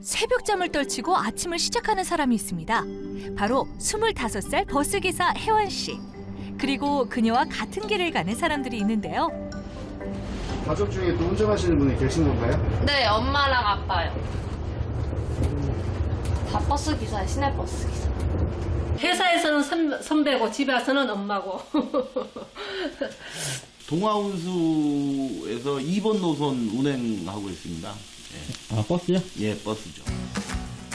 새벽잠을 떨치고 아침을 시작하는 사람이 있습니다. 바로 25살 버스기사 혜원 씨. 그리고 그녀와 같은 길을 가는 사람들이 있는데요. 가족 중에 또 운전하시는 분이 계신 건가요? 네, 엄마랑 아빠요. 다 버스 기사예요, 시내 버스 기사. 회사에서는 선배고 집에 와서는 엄마고. 동아운수에서 2번 노선 운행하고 있습니다. 예. 아, 버스요? 예, 버스죠.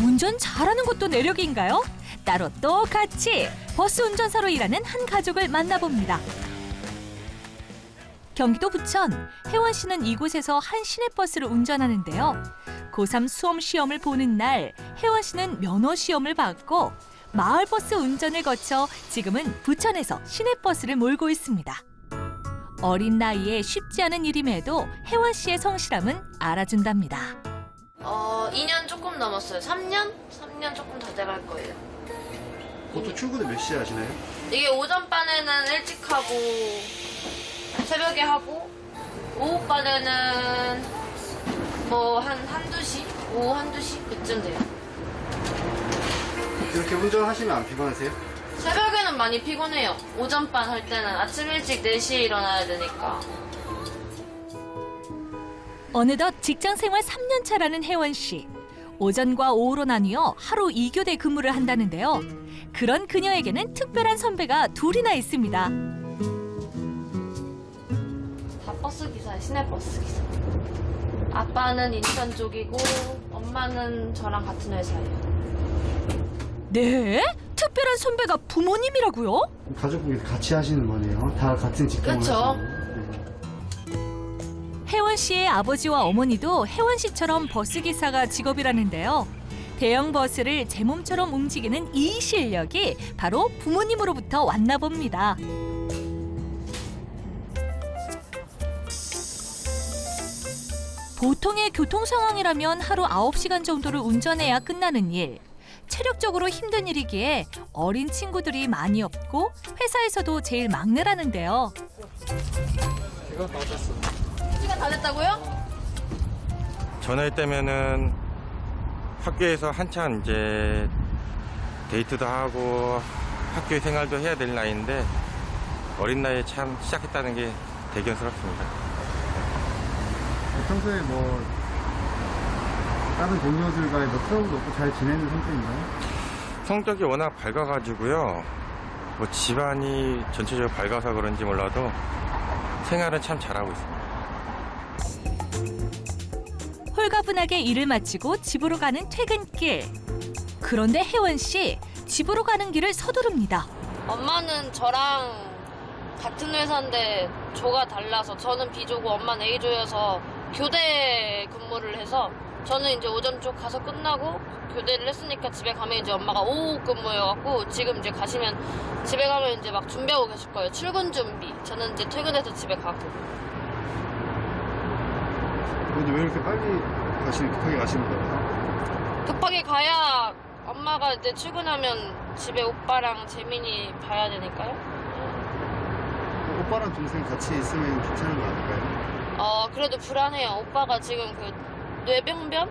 운전 잘하는 것도 내력인가요? 따로 똑같이 버스 운전사로 일하는 한 가족을 만나봅니다. 경기도 부천, 혜원 씨는 이곳에서 한 시내버스를 운전하는데요. 고3 수험 시험을 보는 날, 혜원 씨는 면허 시험을 받고 마을버스 운전을 거쳐 지금은 부천에서 시내버스를 몰고 있습니다. 어린 나이에 쉽지 않은 일임에도 혜원 씨의 성실함은 알아준답니다. 2년 조금 넘었어요. 3년? 3년 조금 더 돼갈 거예요. 보통 출근을 몇 시에 하시나요? 이게 오전반에는 일찍 하고 새벽에 하고 오후반에는 뭐 한두 시? 오후 한두 시? 그쯤 돼요. 이렇게 운전하시면 안 피곤하세요? 새벽에는 많이 피곤해요. 오전반 할 때는 아침 일찍 4시에 일어나야 되니까. 어느덧 직장 생활 3년 차라는 혜원 씨. 오전과 오후로 나뉘어 하루 2교대 근무를 한다는데요. 그런 그녀에게는 특별한 선배가 둘이나 있습니다. 다 버스 기사예요, 시내 버스 기사. 아빠는 인천 쪽이고 엄마는 저랑 같은 회사예요. 네? 특별한 선배가 부모님이라고요? 가족분이 같이 하시는 거네요. 다 같은 직종을 그쵸. 하시는 거예요. 혜원 씨의 아버지와 어머니도 혜원 씨처럼 버스기사가 직업이라는데요. 대형 버스를 제 몸처럼 움직이는 이 실력이 바로 부모님으로부터 왔나 봅니다. 보통의 교통 상황이라면 하루 9시간 정도를 운전해야 끝나는 일. 체력적으로 힘든 일이기에 어린 친구들이 많이 없고 회사에서도 제일 막내라는데요. 시간 다 됐다고요? 전화일 때면은 학교에서 한창 이제 데이트도 하고 학교 생활도 해야 될 나이인데 어린 나이에 참 시작했다는 게 대견스럽습니다. 평소에 뭐 다른 동료들과의 뭐 트러블도 없고 잘 지내는 성격인가요? 성격이 워낙 밝아가지고요. 뭐 집안이 전체적으로 밝아서 그런지 몰라도 생활은 참 잘하고 있습니다. 홀가분하게 일을 마치고 집으로 가는 퇴근길. 그런데 혜원 씨, 집으로 가는 길을 서두릅니다. 엄마는 저랑 같은 회사인데 조가 달라서 저는 B조고 엄마는 A조여서 교대 근무를 해서 저는 이제 오전 쪽 가서 끝나고 교대를 했으니까 집에 가면 이제 엄마가 오후 근무여갖고 지금 이제 가시면 집에 가면 이제 막 준비하고 계실 거예요. 출근 준비. 저는 이제 퇴근해서 집에 가고. 근데 왜 이렇게 빨리 급하게 가시는 거예요? 급하게 가야 엄마가 이제 출근하면 집에 오빠랑 재민이 봐야 되니까요. 오빠랑 동생 같이 있으면 괜찮은 거 아닐까요? 그래도 불안해요. 오빠가 지금 그 뇌병변?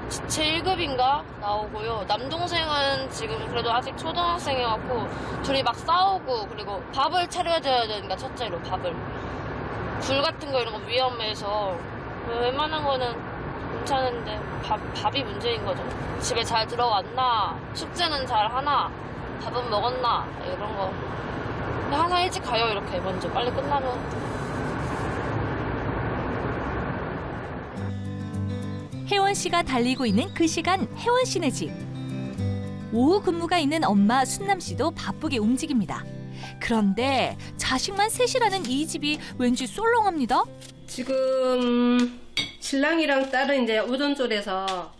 지체 1급인가 나오고요. 남동생은 지금 그래도 아직 초등학생이어갖고 둘이 막 싸우고 그리고 밥을 차려줘야 되니까 첫째로 밥을. 굴 같은 거 이런 거 위험해서 웬만한 거는 괜찮은데 밥이 문제인 거죠. 집에 잘 들어왔나? 숙제는 잘 하나? 밥은 먹었나? 이런 거. 근데 항상 일찍 가요, 이렇게 먼저. 빨리 끝나면. 혜원 씨가 달리고 있는 그 시간 혜원 씨네 집. 오후 근무가 있는 엄마 순남 씨도 바쁘게 움직입니다. 그런데 자식만 셋이라는 이 집이 왠지 쏠렁합니다. 지금 신랑이랑 딸은 이제 오전졸에서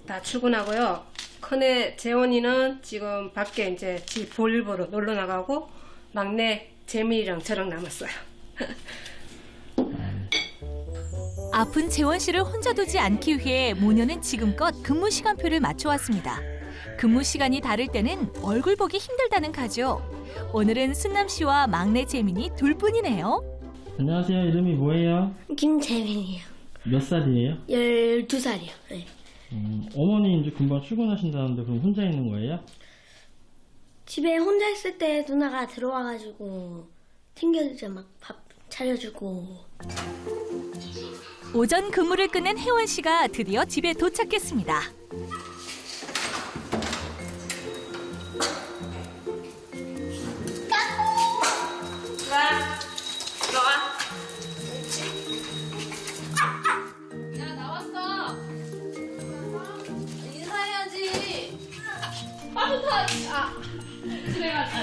다 출근하고요. 큰애 재원이는 지금 밖에 이제 집 볼일 보러 놀러 나가고 막내 재민이랑 저랑 남았어요. 아픈 재원 씨를 혼자 두지 않기 위해 모녀는 지금껏 근무 시간표를 맞춰왔습니다. 근무 시간이 다를 때는 얼굴 보기 힘들다는 가족. 오늘은 순남 씨와 막내 재민이 둘뿐이네요. 안녕하세요. 이름이 뭐예요? 김재민이요. 몇 살이에요? 12살이요. 네. 어머니 이제 금방 출근하신다는데 그럼 혼자 있는 거예요? 집에 혼자 있을 때 누나가 들어와가지고 챙겨주죠. 막 밥 차려주고. 오전 근무를 끝낸 혜원 씨가 드디어 집에 도착했습니다. 야, 나왔어. 인사해야지. 빠부터.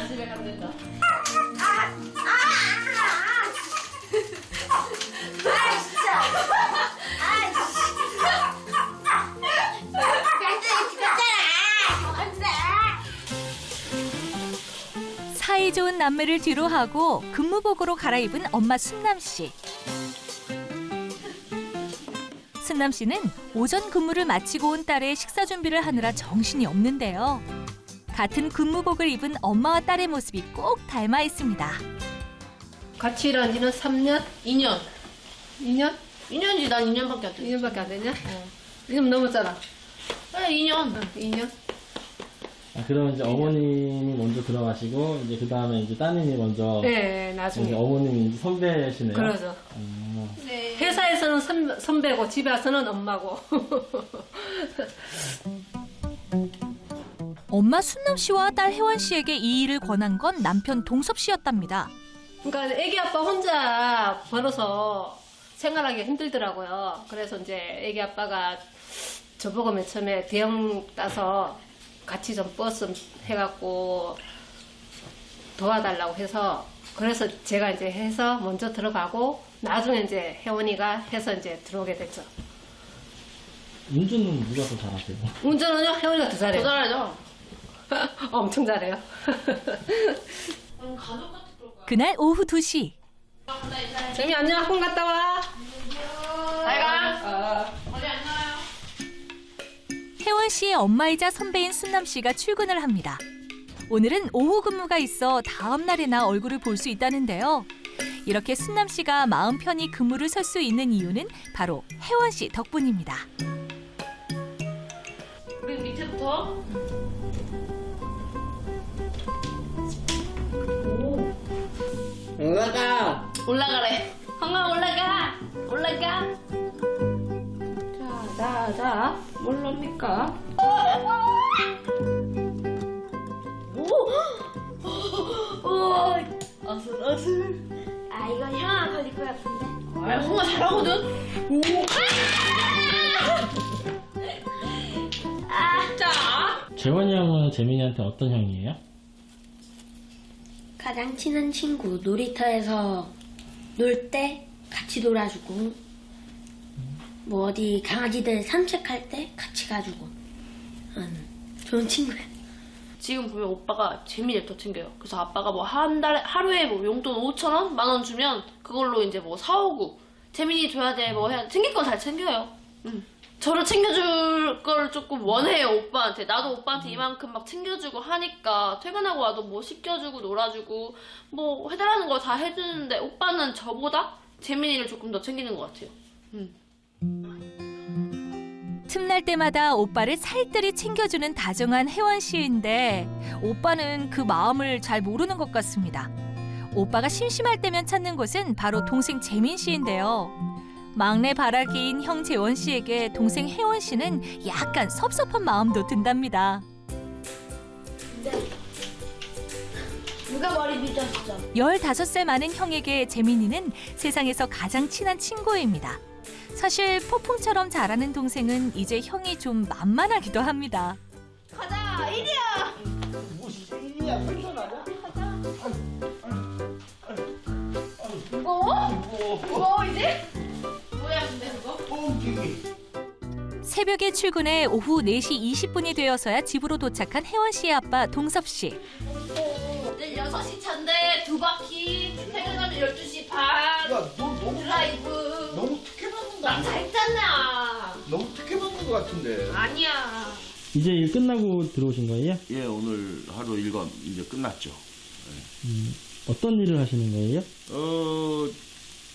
집에 간다. 사이좋은 남매를 뒤로하고 근무복으로 갈아입은 엄마 순남 씨. 순남 씨는 오전 근무를 마치고 온 딸의 식사 준비를 하느라 정신이 없는데요. 같은 근무복을 입은 엄마와 딸의 모습이 꼭 닮아 있습니다. 같이 일한 지는 3년? 2년. 2년? 2년이지. 난 2년밖에 안 됐어. 2년밖에 안 되냐? 2년 넘었잖아. 그래, 2년. 2년? 아, 그럼 이제 어머님이 먼저 들어가시고 이제 그 다음에 이제 따님이 먼저 네, 나중에. 이제 어머님이 이제 선배시네요. 그러죠. 네. 회사에서는 선배고 집에 와서는 엄마고. 엄마 순남 씨와 딸 혜원 씨에게 이 일을 권한 건 남편 동섭 씨였답니다. 그러니까 애기 아빠 혼자 벌어서 생활하기 힘들더라고요. 그래서 이제 애기 아빠가 저보고 맨 처음에 대형 따서 같이 좀 버스 해갖고 도와달라고 해서 그래서 제가 이제 해서 먼저 들어가고 나중에 이제 혜원이가 해서 이제 들어오게 됐죠. 운전은 누가 더 잘하세요? 운전은요? 혜원이가 더 더 잘해요. 잘하죠. 엄청 잘해요. 가족 같은 걸 거야. 그날 오후 2시. 재미 안녕. 학원 갔다 와. 잘 가. 어디 안 나와요? 혜원 씨의 엄마이자 선배인 순남 씨가 출근을 합니다. 오늘은 오후 근무가 있어 다음 날에나 얼굴을 볼 수 있다는데요. 이렇게 순남 씨가 마음 편히 근무를 설 수 있는 이유는 바로 혜원 씨 덕분입니다. 우리 밑에부터. 올라가래. 황강 올라가. 올라가. 자. 뭘랍니까? 오! 아슬아슬. 아 이건 형아 걸릴 것 같은데. 아, 홍아 잘하거든? 오! 자. 재원이 형은 재민이한테 어떤 형이에요? 가장 친한 친구. 놀이터에서 놀 때 같이 놀아주고 뭐 어디 강아지들 산책할 때 같이 가주고 좋은 친구야. 지금 보면 오빠가 재민이를 더 챙겨요. 그래서 아빠가 뭐 한 달에, 하루에 뭐 용돈 5,000원? 10,000원 주면 그걸로 이제 뭐 사오고 재민이 줘야 돼, 뭐 해야 돼. 챙길 건 잘 챙겨요. 저를 챙겨줄 걸 조금 원해요, 오빠한테. 나도 오빠한테 이만큼 막 챙겨주고 하니까 퇴근하고 와도 뭐 씻겨주고 놀아주고 뭐 해달라는 거 다 해주는데 오빠는 저보다 재민이를 조금 더 챙기는 것 같아요. 틈날 때마다 오빠를 살뜰히 챙겨주는 다정한 혜원 씨인데 오빠는 그 마음을 잘 모르는 것 같습니다. 오빠가 심심할 때면 찾는 곳은 바로 동생 재민 씨인데요. 막내 바라기인 형 재원 씨에게 동생 혜원 씨는 약간 섭섭한 마음도 든답니다. 누가 머리 빗었어? 15살 많은 형에게 재민이는 세상에서 가장 친한 친구입니다. 사실 폭풍처럼 자라는 동생은 이제 형이 좀 만만하기도 합니다. 가자, 이리야! 무거워 이제? 뭐야 근데 그거? 새벽에 출근해 오후 4시 20분이 되어서야 집으로 도착한 혜원 씨의 아빠 동섭 씨. 내일 6시 차인데 2바퀴 퇴근하면 12시 반. 야, 너 너무 드라이브. 너무 특혜 받는 거 나 아니야? 잘 짰나? 너무 특혜 받는 거 같은데. 아니야. 이제 일 끝나고 들어오신 거예요? 예, 오늘 하루 일과 이제 끝났죠. 어떤 일을 하시는 거예요?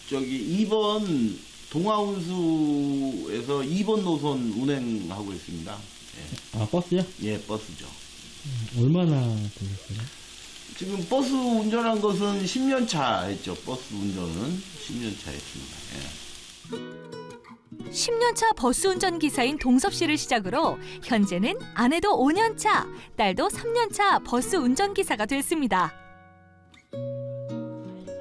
저기 2번 동아운수에서 2번 노선 운행하고 있습니다. 예, 아, 버스요? 예, 버스죠. 얼마나 되셨어요? 지금 버스 운전한 것은 10년 차 했죠. 버스 운전은 10년 차 했습니다. 예. 10년차 버스 운전기사인 동섭 씨를 시작으로 현재는 아내도 5년차, 딸도 3년차 버스 운전기사가 됐습니다.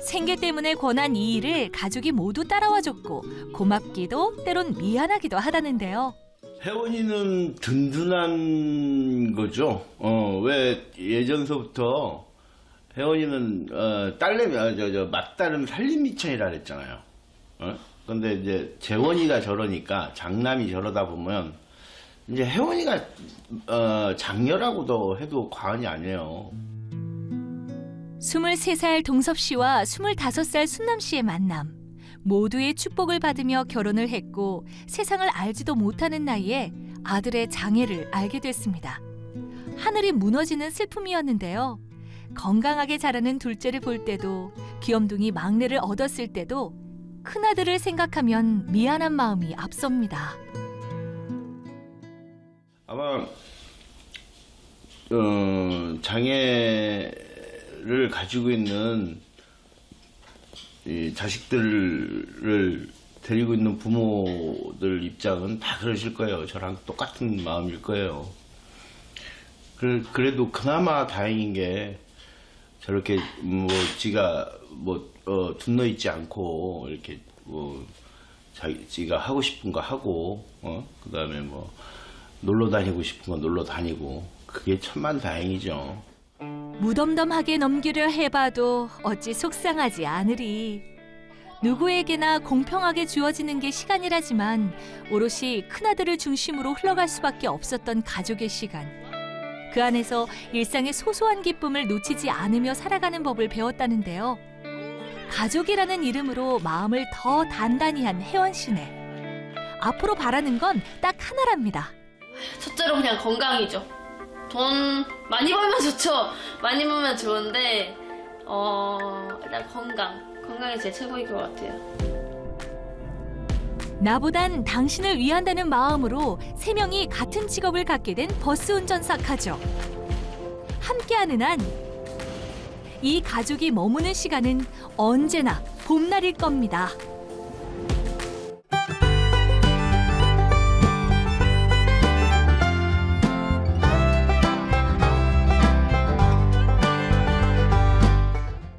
생계 때문에 권한 이 일을 가족이 모두 따라와줬고 고맙기도 때론 미안하기도 하다는데요. 혜원이는 든든한 거죠. 왜 예전서부터 혜원이는 딸내미 맏딸은 살림미천이라 그랬잖아요. 근데 이제 재원이가 저러니까 장남이 저러다 보면 이제 혜원이가 장녀라고도 해도 과언이 아니에요. 23살 동섭 씨와 25살 순남 씨의 만남. 모두의 축복을 받으며 결혼을 했고 세상을 알지도 못하는 나이에 아들의 장애를 알게 됐습니다. 하늘이 무너지는 슬픔이었는데요. 건강하게 자라는 둘째를 볼 때도 귀염둥이 막내를 얻었을 때도 큰아들을 생각하면 미안한 마음이 앞섭니다. 아마 장애를 가지고 있는 이 자식들을 데리고 있는 부모들 입장은 다 그러실 거예요. 저랑 똑같은 마음일 거예요. 그래도 그나마 다행인 게 저렇게 지가 둔너 있지 않고 이렇게 지가 하고 싶은 거 하고 그다음에 놀러 다니고 싶은 거 놀러 다니고 그게 천만 다행이죠. 무덤덤하게 넘기려 해봐도 어찌 속상하지 않으리. 누구에게나 공평하게 주어지는 게 시간이라지만 오롯이 큰아들을 중심으로 흘러갈 수밖에 없었던 가족의 시간. 그 안에서 일상의 소소한 기쁨을 놓치지 않으며 살아가는 법을 배웠다는데요. 가족이라는 이름으로 마음을 더 단단히 한 혜원 씨네. 앞으로 바라는 건 딱 하나랍니다. 첫째로 그냥 건강이죠. 돈 많이 벌면 좋죠. 많이 벌면 좋은데 일단 건강이 제일 최고인 것 같아요. 나보단 당신을 위한다는 마음으로 세 명이 같은 직업을 갖게 된 버스 운전사 가족. 함께하는 한 이 가족이 머무는 시간은 언제나 봄날일 겁니다.